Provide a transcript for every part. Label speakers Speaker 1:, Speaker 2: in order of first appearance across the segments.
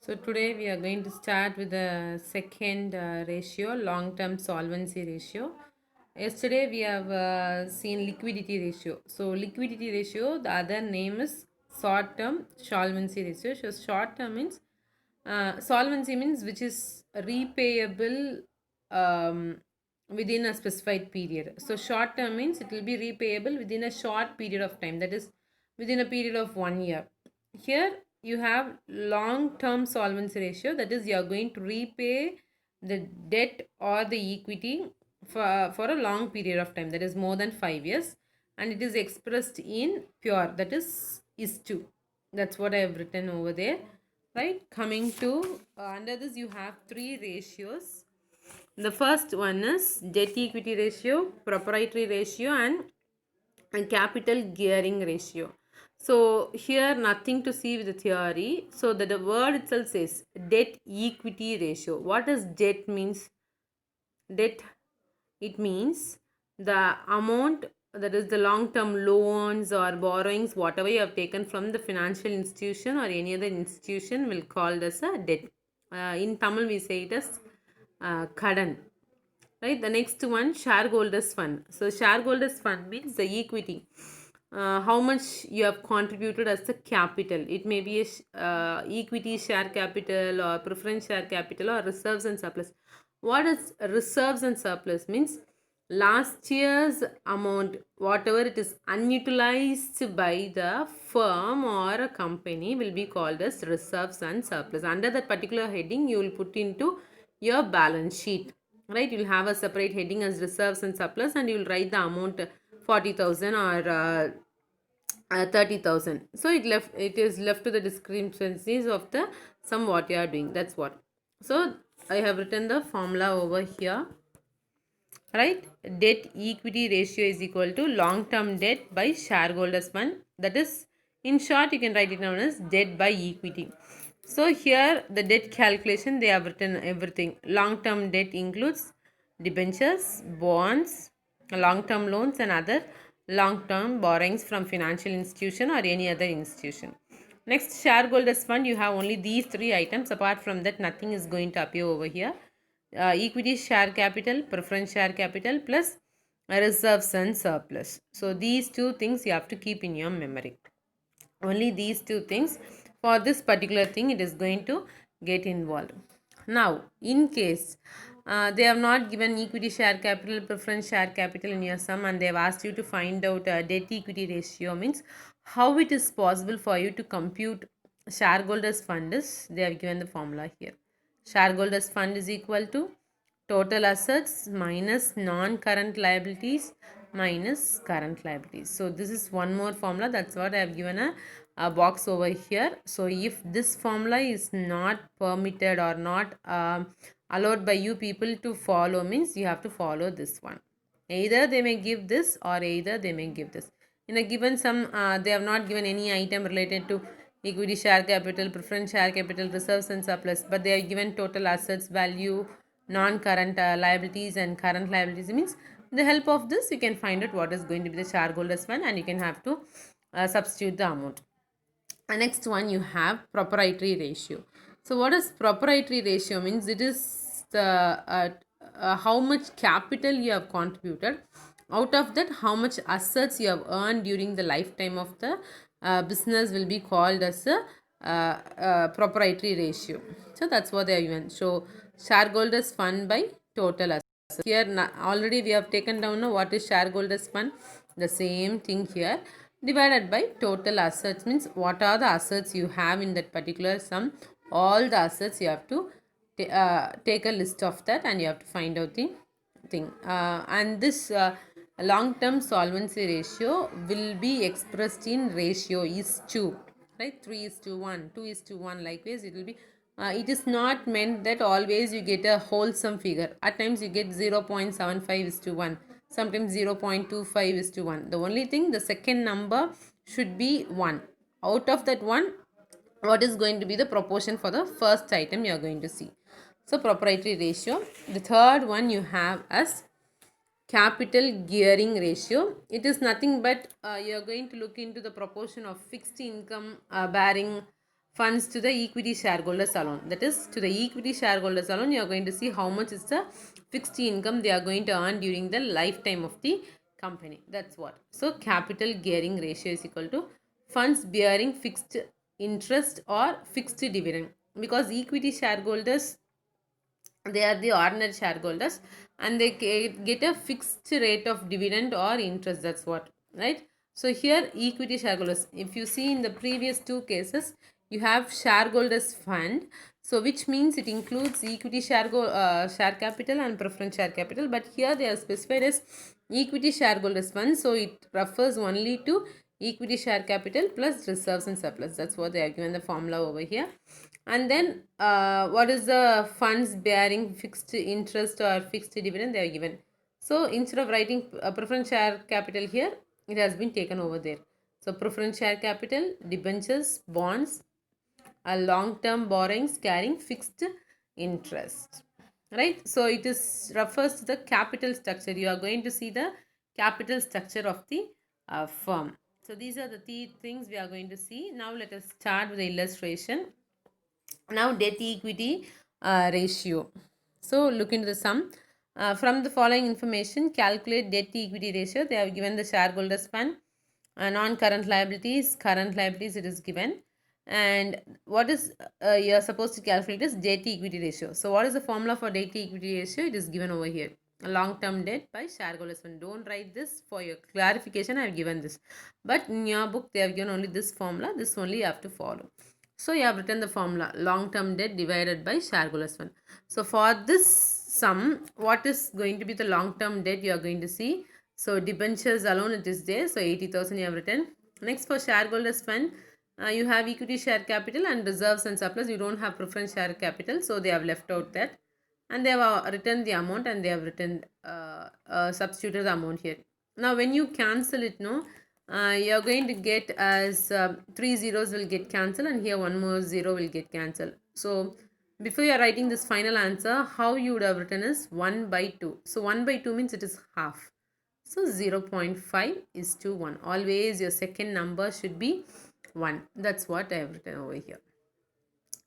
Speaker 1: So today we are going to start with the second ratio, long-term solvency ratio. Yesterday we have seen liquidity ratio. So liquidity ratio, the other name is short-term solvency ratio. So short-term means solvency means which is repayable within a specified period. So short-term means it will be repayable within a short period of time. That is within a period of 1 year. Here you have long term solvency ratio, that is you are going to repay the debt or the equity for a long period of time, that is more than 5 years, and it is expressed in pure, that is 2. That's what I have written over there, right? Coming to under this you have three ratios. The first one is debt equity ratio, proprietary ratio, and capital gearing ratio. So here nothing to see with the theory. So that the word itself says debt equity ratio. What does debt means? Debt, it means the amount, that is the long term loans or borrowings whatever you have taken from the financial institution or any other institution will called as a debt. In Tamil we say it as kadan, right? The next one, shareholders fund. So shareholders fund means the equity, how much you have contributed as the capital. It may be a equity share capital or preference share capital or reserves and surplus. What is reserves and surplus means? Last year's amount, whatever it is unutilized by the firm or a company, will be called as reserves and surplus. Under that particular heading you will put into your balance sheet, right? You'll have a separate heading as reserves and surplus, and you'll write the amount 40,000 or 30,000. So it is left to the discrepancies of the sum what you are doing. That's what. So I have written the formula over here, right? Debt equity ratio is equal to long term debt by shareholders fund, that is, in short you can write it down as debt by equity. So here the debt calculation they have written everything. Long term debt includes debentures, bonds, long term loans, and other long term borrowings from financial institution or any other institution. Next, shareholders fund, you have only these three items. Apart from that nothing is going to appear over here. Equity share capital, preference share capital, plus reserves and surplus. So these two things you have to keep in your memory. Only these two things. For this particular thing it is going to get involved. Now in case they have not given equity share capital, preference share capital in your sum, and they have asked you to find out debt equity ratio, means how it is possible for you to compute shareholders fund is, they have given the formula here. Shareholders fund is equal to total assets minus non-current liabilities minus current liabilities. So this is one more formula. That's what I have given a box over here. So if this formula is not permitted or not allowed by you people to follow, means you have to follow this one. Either they may give this or either they may give this. In a given sum, they have not given any item related to equity share capital, preference share capital, reserves and surplus, but they have given total assets, value, non-current liabilities and current liabilities. Means with the help of this you can find out what is going to be the shareholders fund, and you can have to substitute the amount. Next one you have proprietary ratio. So what is proprietary ratio means? It is the how much capital you have contributed, out of that how much assets you have earned during the lifetime of the business will be called as a proprietary ratio. So that's what they are given. So shareholders fund by total assets. Here already we have taken down what is shareholders fund. The same thing here, divided by total assets, means what are the assets you have in that particular sum. All the assets you have to take a list of that, and you have to find out the thing. And this long term solvency ratio will be expressed in ratio is to, right? 3 is to 1, 2 is to 1. Likewise it will be it is not meant that always you get a wholesome figure. At times you get 0.75 is to 1, sometimes 0.25 is to 1. The only thing, the second number should be 1. Out of that 1, what is going to be the proportion for the first item you are going to see. So proprietary ratio. The third one you have as capital gearing ratio. It is nothing but you are going to look into the proportion of fixed income bearing funds to the equity shareholders alone. That is, to the equity shareholders alone, you are going to see how much is the fixed income they are going to earn during the lifetime of the company. That's what. So capital gearing ratio is equal to funds bearing fixed interest or fixed dividend, because equity shareholders, they are the ordinary shareholders, and they get a fixed rate of dividend or interest. That's what, right? So here equity shareholders, if you see in the previous two cases, you have shareholders fund, so which means it includes equity share capital and preference share capital, but here they are specified as equity shareholders fund, so it refers only to equity share capital plus reserves and surplus. That's what they are given the formula over here. And then what is the funds bearing fixed interest or fixed dividend, they are given. So instead of writing preference share capital here, it has been taken over there. So preference share capital, debentures, bonds, long term borrowings carrying fixed interest, right? So it is refers to the capital structure. You are going to see the capital structure of the firm. So these are the three things we are going to see. Now let us start with the illustration. Now debt equity ratio. So look into the sum. From the following information, calculate debt equity ratio. They have given the shareholders fund, non-current liabilities, current liabilities, it is given. And what is you are supposed to calculate is debt equity ratio. So what is the formula for debt equity ratio? It is given over here. Long-term debt by shareholders fund. Don't write this, for your clarification I have given this, but in your book they have given only this formula. This only you have to follow. So you have written the formula, long-term debt divided by shareholders fund. So for this sum, what is going to be the long-term debt you are going to see? So debentures alone it is there. So 80,000 you have written. Next, for shareholders fund, you have equity share capital and reserves and surplus. You don't have preference share capital, so they have left out that. And they have written the amount, and they have written substituted the amount here. Now when you cancel it, no, you are going to get as 3 zeros will get cancelled, and here one more zero will get cancelled. So before you are writing this final answer, how you would have written is 1 by 2. So 1 by 2 means it is half. So 0.5 is to 1. Always your second number should be 1. That's what I have written over here.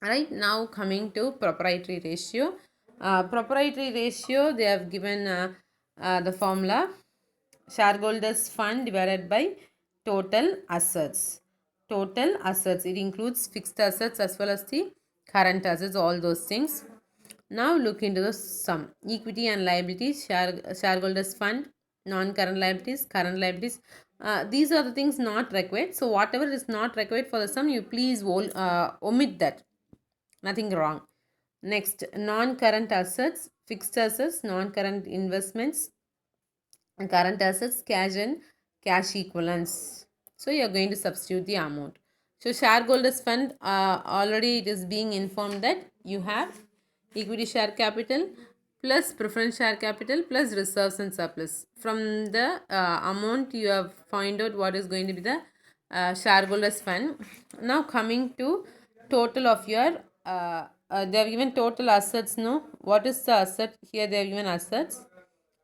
Speaker 1: Alright, now coming to proprietary ratio. Proprietary ratio, they have given the formula, shareholders fund divided by total assets. Total assets, it includes fixed assets as well as the current assets, all those things. Now look into the sum. Equity and liabilities, shareholders fund, non-current liabilities, current liabilities. These are the things not required. So whatever is not required for the sum, you please omit that. Nothing wrong. Next, non-current assets, fixed assets, non-current investments, current assets, cash and cash equivalents. So you are going to substitute the amount. So shareholders fund, already it is being informed that you have equity share capital plus preference share capital plus reserves and surplus. From the amount you have find out what is going to be the shareholders fund. Now coming to total of your they have given total assets. No, what is the asset? Here they have given assets.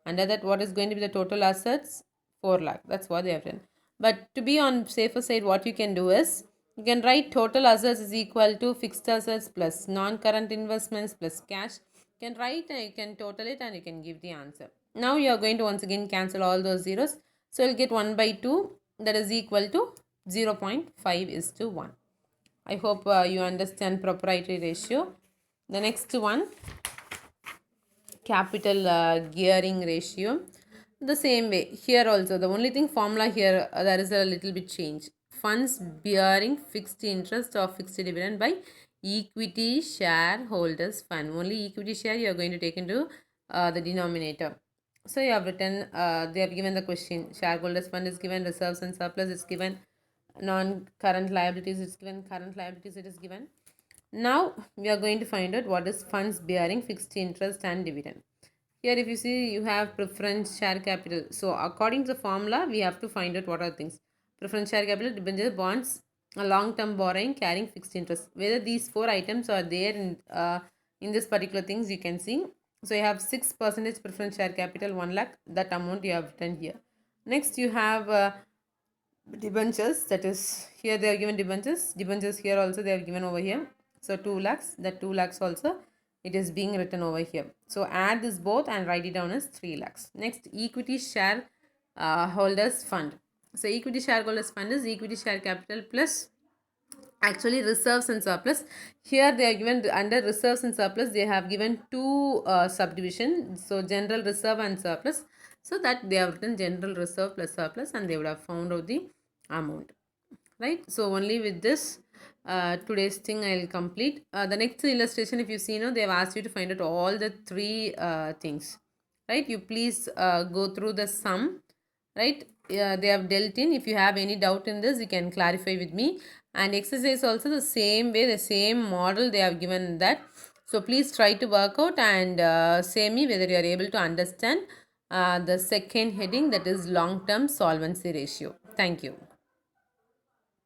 Speaker 1: Under that, what is going to be the total assets? 4 lakh. That's what they have done. But to be on safer side, what you can do is, you can write total assets is equal to fixed assets plus non-current investments plus cash. You can write and you can total it and you can give the answer. Now you are going to once again cancel all those zeros. So you'll get 1 by 2, that is equal to 0.5 is to 1. I hope you understand proprietary ratio. The next one, capital gearing ratio. The same way here also, the only thing formula here there is a little bit change. Funds bearing fixed interest or fixed dividend by equity shareholders fund. Only equity share you are going to take into the denominator. So you have written, they have given the question, shareholders fund is given, reserves and surplus is given, non-current liabilities is given, current liabilities it is given. Now we are going to find out what is funds bearing fixed interest and dividend. Here if you see, you have preference share capital. So according to the formula, we have to find out what are things. Preference share capital, debentures, bonds, a long-term borrowing carrying fixed interest. Whether these 4 items are there in this particular things, you can see. So you have 6% preference share capital, 1 lakh. That amount you have written here. Next you have debentures, that is here they are given debentures here also they have given over here. So 2 lakhs, that 2 lakhs also it is being written over here. So add this both and write it down as 3 lakhs. Next, equity share holders fund. So equity shareholders fund is equity share capital plus actually reserves and surplus. Here they are given under reserves and surplus, they have given two subdivision, so general reserve and surplus. So that they have written general reserve plus surplus and they would have found out the amount, right? So only with this today's thing I will complete. The next illustration, if you see now, they have asked you to find out all the three things, right? You please go through the sum, right? They have dealt in. If you have any doubt in this, you can clarify with me. And exercise also the same way, the same model they have given that. So please try to work out and say me whether you are able to understand the second heading, that is long term solvency ratio. Thank you.